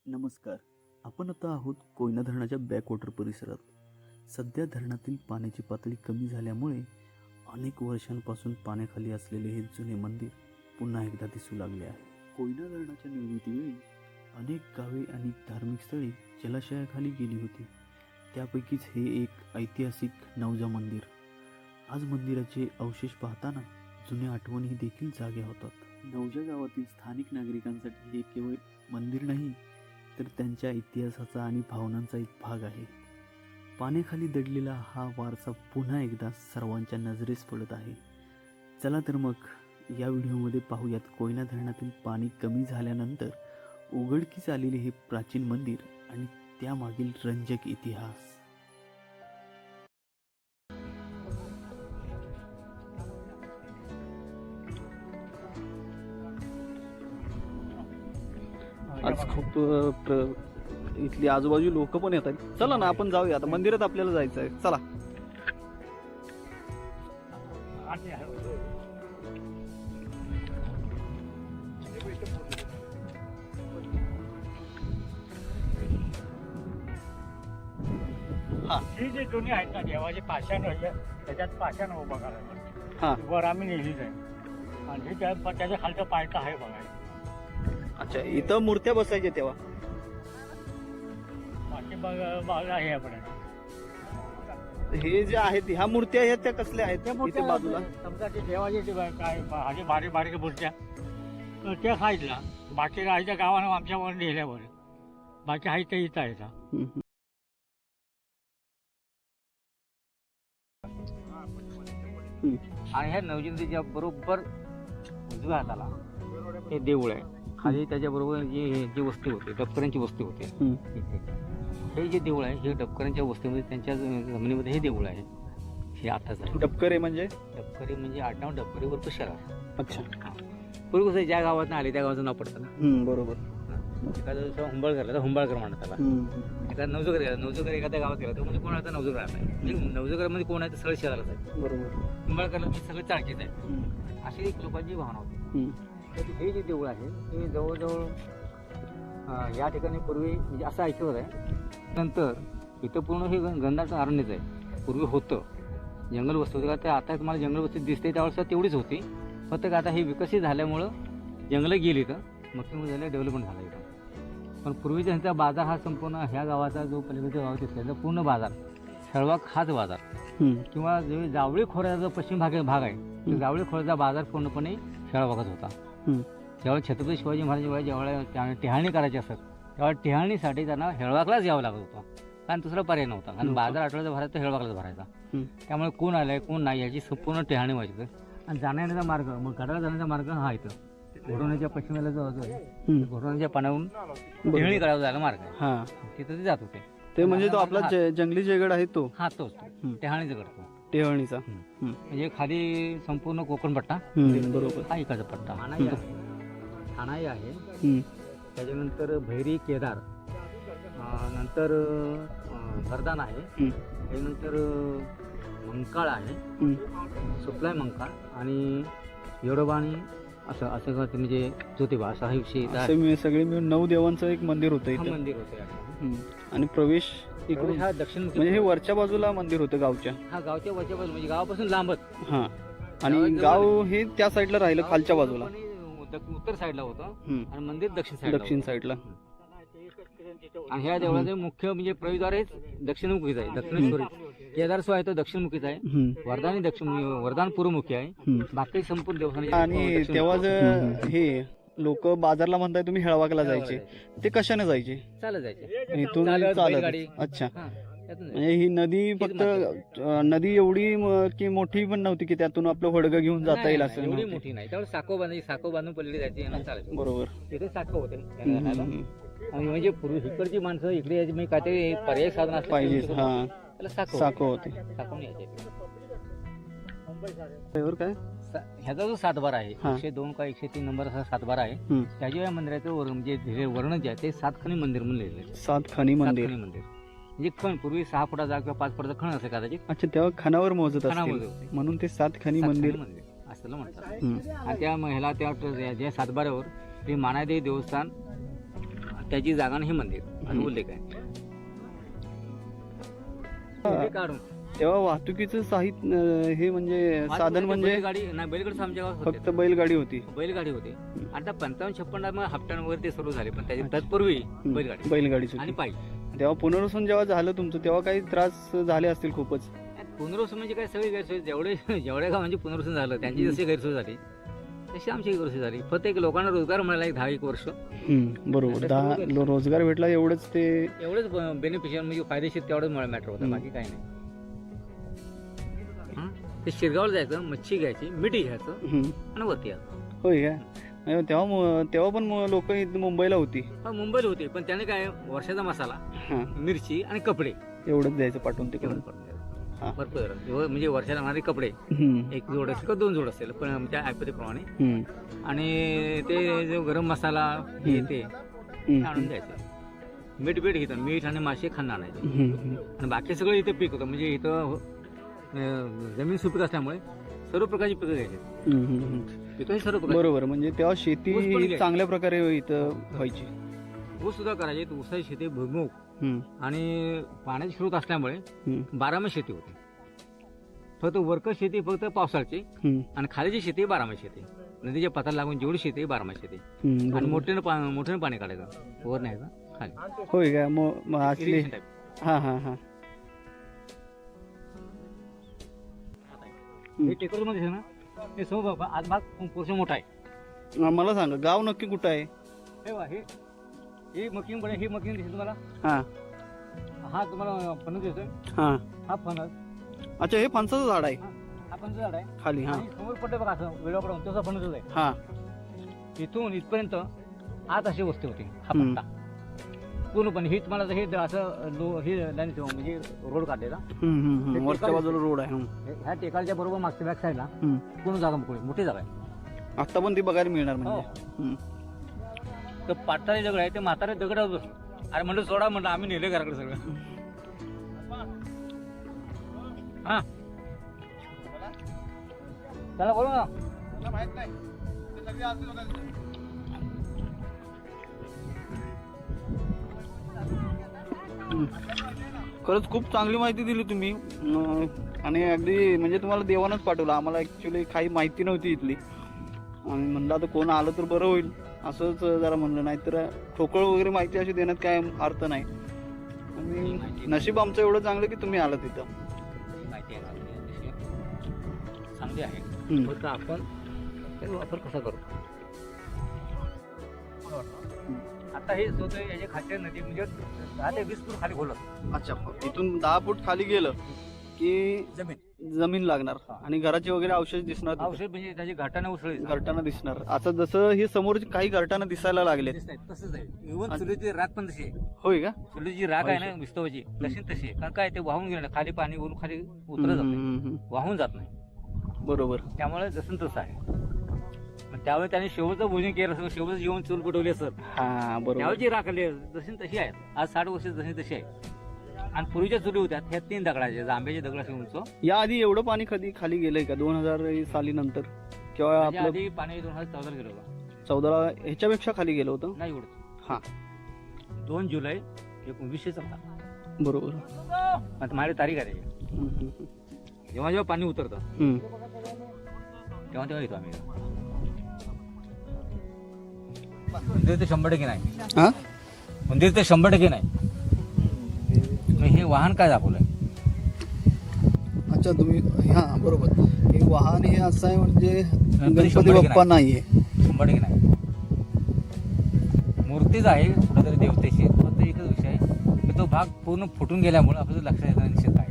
नमस्कार. आपण आता आहोत कोयना धरणाच्या बॅकवॉटर परिसरात. सध्या धरणातील पाण्याची पातळी कमी झाल्यामुळे अनेक वर्षांपासून पाण्याखाली असलेले हे जुने मंदिर पुन्हा एकदा दिसू लागले आहे. कोयना धरणाच्या निर्मितीवेळी अनेक गावे आणि धार्मिक स्थळे जलाशयाखाली गेली होती. त्यापैकीच हे एक ऐतिहासिक नवजा मंदिर. आज मंदिराचे अवशेष पाहताना जुन्या आठवणी देखील जाग्या होतात. नवजा गावातील स्थानिक नागरिकांसाठी हे केवळ मंदिर नाही, तर त्यांच्या इतिहासाचा आणि भावनांचा एक भाग आहे. पाण्याखाली दडलेला हा वारसा पुन्हा एकदा सर्वांच्या नजरेस पडत आहे. चला तर मग या व्हिडिओमध्ये पाहूयात कोयना धरणातील पाणी कमी झाल्यानंतर उघडकीस आलेले हे प्राचीन मंदिर आणि त्यामागील रंजक इतिहास. आज खूप इथली आजूबाजू लोक पण येतात. चला ना आपण जाऊया, आता मंदिरात आपल्याला जायचं आहे. चला. ही जे जुनी आहेत ना देवाचे पाषाण त्याच्यात पाषाण उभं करायचं. हा, वर आम्ही नेलीच आहे आणि त्याच्या खालचं पायथा आहे बघा. अच्छा, इथं मूर्त्या बसायच्या तेव्हा. बाकी बाग आहे आपण. हे जे आहेत ह्या मूर्त्या आहेत त्या कसल्या आहेत इथे बाजूला? समजा ते देवाचे काय असे बारीक बारीक मूर्त्या तर त्या साईडला, बाकी राहायच्या गावानं आमच्यावर नेल्यावर बाकी आहे ते इथं आहे. आणि ह्या नवजिंदीच्या बरोबर उजव्या हाताला हे देऊळ आहे. खाली त्याच्याबरोबर जी वस्ती होती, डबकऱ्यांची वस्ती होती. हे जे देऊळ आहे हे डबकऱ्यांच्या वस्तीमध्ये त्यांच्या जमिनीमध्ये हे देऊळ आहे. हे आता डबकरे म्हणजे आडनाव डबकरी वर शहर. अच्छा. पूर्वी कसं ज्या गावात आले त्या गावाचं नाव पडतं ना. बरोबर. एखादं हुंबळकर तर हुंबळकर म्हणतात त्याला. एखादा नवजोकर एखाद्या गावात गेला तर म्हणजे कोणाचा नवजोकर आहे. नवजोकर मध्ये कोण आहे तर सगळं शहरालाच आहे. बरोबर. हुंबळकरला सगळं चाळकीच आहे. अशी एक लोकांची भावना होती. तर हे जे देऊळ आहे ते जवळजवळ या ठिकाणी पूर्वी म्हणजे असं ऐकत आहे. नंतर इथं पूर्ण हे गंधाचं अरण्यच आहे. पूर्वी होतं जंगल वस्ती होती का, तर आता तुम्हाला जंगल वस्ती दिसते त्यावेळेस तेवढीच होती. फक्त आता हे विकसित झाल्यामुळं जंगलं गेली तर मग ते झालं डेव्हलपमेंट झालं इथं. पण पूर्वी त्यांचा बाजार हा संपूर्ण ह्या गावाचा जो पलीकडच्या गावात त्याचा पूर्ण बाजार शेळवाक हाच बाजार किंवा जो जावळी खोऱ्याचा जो पश्चिम भाग आहे तो जावळी खोऱ्याचा बाजार पूर्णपणे शेळवाकच होता. जेव्हा छत्रपती शिवाजी महाराज जेव्हा टिहाळणी करायची असत तेव्हा टिहाळणीसाठी त्यांना हेळवाकलाच यावं लागत होतं, कारण दुसरा पर्याय नव्हता. कारण बाजार आठवड्याचा भरायचा तर हेळवाकलाच भरायचा. त्यामुळे कोण आलंय कोण नाही याची संपूर्ण टिहाळणी व्हायची. आणि जाण्याचा मार्ग मग गडाला जाण्याचा मार्ग हा इथं घोडवण्याच्या पश्चिमेला जो आहे घोडवण्याच्या पाण्यावरून टिहाळणी करायला जायला मार्ग आहे. तिथं ते जात होते. ते म्हणजे तो आपला जंगली जयगड आहे तो. हा तोच टिहाळणीचा गड. टेहळणीचा म्हणजे खाली संपूर्ण कोकण पट्टा. बरोबर. हा इकडचा पट्टा ठाणाई आहे. त्याच्यानंतर भैरी केदार, नंतर वरदान आहे, त्याच्यानंतर मंकाळ आहे, सुपलाय मंकाळ आणि येडोबाणी असं म्हणजे ज्योतिबा असा हा विषय. सगळे मिळून 9 देवांचं एक मंदिर होतं इथं. मंदिर होतं आणि प्रवेश इकडून हा दक्षिण म्हणजे हे वरच्या बाजूला मंदिर होतं गावच्या. हा गावच्या वरच्या बाजूला म्हणजे गावापासून लांबच. हा, आणि गाव हे त्या साईडला राहिलं खालच्या बाजूला उत्तर साईडला होतं आणि मंदिर दक्षिण साईडला. आणि ह्या देवळाचे मुख्य म्हणजे प्रवेशद्वार हे दक्षिणमुखीच आहे. दक्षिणेश्वरी केदारस्व आहे तो दक्षिणमुखीच आहे. वरदान पूर्वमुखी आहे. बाकी संपूर्ण देवस्थान. आणि तेव्हा जर हे लोक बाजारला म्हणताय तुम्ही हेळवाकला जायचे, ते कशाने जायचे? चालत जायचे इथून चालत. अच्छा. म्हणजे ही नदी फक्त नदी एवढी की मोठी पण नव्हती की त्यातून आपलं होडगं घेऊन जाता येईल असं? एवढी मोठी नाही. त्यावेळेस साखो बांधून पडलेली जायची चालायची. बरोबर. तिथे साखो होते. आणि म्हणजे पूर्वी इकडची माणसं इकडे यायची म्हणजे काहीतरी पर्याय साधन असलं पाहिजे. हा, त्याला साखो होते. साखवून यायचे. काय ह्याचा जो 7 आहे 102 का 103 नंबर असा 7 आहे. त्याच्या या मंदिराचं म्हणजे वर्ण जे आहे ते 7 खणी मंदिर म्हणून लिहिलेलं आहे. 7 खणी मंदिर म्हणजे खण पूर्वी 6 फुटाचा किंवा 5 फुटाचा खण असे कदाचित. अच्छा, तेव्हा खणावर मोजत असतील म्हणून ते 7 खणी मंदिर असं म्हणतात. आणि त्या महिला त्या 7 ते मानादेवी देवस्थान त्याची जागा आणि हे मंदिर असं उल्लेख आहे. हे काढून तेव्हा वाहतुकीचं साहित्य हे म्हणजे साधन म्हणजे बैलगाडी नाही, बैलगाडी आमच्या गावात होते. फक्त बैलगाडी होती. बैलगाडी होते. आता 55-56 मग हप्त्यांवर ते सुरू झाले, पण त्याच्या तत्पूर्वी बैलगाडी बैलगाडीची आणि होती. पायी. तेव्हा पुनर्वसन जेव्हा झालं तुमचं तेव्हा काही त्रास झाले असतील खूपच. पुनर्वसन म्हणजे काय, सगळी गैरसोय जेवढे गाव म्हणजे पुनर्वसन झालं त्यांची जशी गैरसोय झाली तशी आमची गैरसोय झाली. फक्त एक लोकांना रोजगार मिळाला एक 10-1 वर्ष, बरोबर. 10 रोजगार भेटला एवढंच ते एवढंच बेनिफिशियल म्हणजे फायदेशीर तेवढंच मला मॅटर होतं, बाकी काही नाही. ते शिरगावला जायचं, मच्छी घ्यायची, मिठी घ्यायचं आणि वरती यायचं. होय का? तेव्हा पण लोक मुंबईला होती. मुंबईला होते, पण त्याने काय वर्षाचा मसाला, मिरची आणि कपडे एवढंच द्यायचं पाठवून तिकडे. भरपूर म्हणजे वर्षाला लागणारे कपडे, एक जोड असेल किंवा 2 जोड असेल, पण त्या ऐपतीप्रमाणे. आणि ते जो गरम मसाला हे ते आणून द्यायचं. मीठ घेतं, मीठ आणि मासे खाणं आणायचे. आणि बाकी सगळं इथे पीक होतं, म्हणजे इथं जमीन सुपीक असल्यामुळे सर्व प्रकारची पिकं घ्यायची. इथंही सर्व प्रकार. बरोबर. म्हणजे तेव्हा शेती चांगल्या प्रकारे इथं व्हायची. ऊस सुद्धा करायचे. ऊसाची शेती भुईमुग आणि पाण्याचे स्रोत असल्यामुळे 12 शेती होती. फक्त वरकर शेती फक्त पावसाळ्याची आणि खालीची शेती 12 शेती. नदीच्या पात्राला लागून जेवढी शेती 12 शेती. आणि मोठ्यानं पाणी काढायचं, वर न्यायचं खाली. होय का? मग असले हे टेकडीमध्ये आहे ना, हे समोर आज भाग पुरुष मोठा आहे. मला सांगा गाव नक्की कुठं आहे? हे मकीन पडे, हे मकीन दिसते तुम्हाला. हा तुम्हाला फणस दिसतोय. हा फणस. अच्छा, हे फणसाचं झाड आहे. हा फणसाचं झाड आहे खाली. समोर पडते बघा, असं वेळाकडून तसं फणसच आहे. इथून इथपर्यंत आत अशी वस्ती होती. हा पट्टा पूर्णपणे हे तुम्हाला हे असं हे म्हणजे रोड काढलेला. वरच्या बाजूला रोड आहे. ह्या टेकालच्या बरोबर मागच्या बॅक साईडला पूर्ण जागा मोठी जागा आहे. आता पण ती बघायला मिळणार म्हणजे. तर पाटाळी दगड आहे, ते म्हातारे दगड होतो. अरे म्हणलं सोडा, म्हणलं आम्ही नेले घराकडे सगळं. हा त्याला बोलू ना. खरंच खूप चांगली माहिती दिली तुम्ही. आणि अगदी म्हणजे तुम्हाला देवानच पाठवलं. आम्हाला ऍक्च्युली काही माहिती नव्हती इथली. आणि म्हणलं आता कोण आलं तर बरं होईल, असंच जरा म्हणलं. नाहीतर ठोकळ वगैरे माहिती अशी देण्यात काय अर्थ नाही. आणि नशीब आमचं एवढं चांगलं की तुम्ही आलं तिथं. माहिती आहे चांगली आहे, फक्त आपण त्याचा वापर कसा करू. आता हे स्वतः याच्या खालच्या नदी म्हणजे 10 ते 20 फूट खाली खोलत. अच्छा, इथून 10 फूट खाली गेलं की जमीन लागणार आणि घराचे वगैरे अवशेष दिसणार. अवशेष म्हणजे त्याची घाटाने उसळी घरटाना दिसणार. आता जसं हे समोर काही घरटाना दिसायला लागले तसंच आहे. इव्हन चुलीची राख पण तशी आहे. होय का? चुलीची राख आहे ना विस्तवाची, तशी आहे. काय ते वाहून गेलं खाली, पाणी वरून खाली उतरत जात नाही, वाहून जात नाही. बरोबर. त्यामुळे जसं तसं आहे. त्यावेळी त्याने शेवटचं भोजन केलं असं, शेवटचं जेवण चूल पेटवली असं. बरोबर. त्यावेळी राखली जशी तशी आहे. आज 60 वर्ष जशी तशी आहे. आणि पूर्वीच्या चुली होत्या ह्या 3 दगडाचे, आंब्याचे दगड असे उंच. या आधी एवढं पाणी कधी खाली गेलंय का? 2000 साली नंतर किंवा आपलं आधी पाणी 2014 गेलं होतं. 14 ह्याच्यापेक्षा खाली गेलं होतं नाही एवढं. 2 जुलै 1914. बरोबर. आता माझी तारीख आहे त्याची. जेव्हा पाणी उतरतं तेव्हा येतो आम्ही. मंदिर तर 100% नाही. मंदिर तर 100% नाही. हे वाहन काय दाखवलंय? अच्छा, तुम्ही बरोबर. हे वाहन हे असं आहे म्हणजे गणपती बाप्पा नाहीये. 100% नाही. मूर्तीच आहे कुठेतरी देवतेची. फक्त एकच विषय आहे की तो भाग पूर्ण फुटून गेल्यामुळे आपल्याला लक्षात येणार निश्चित आहे.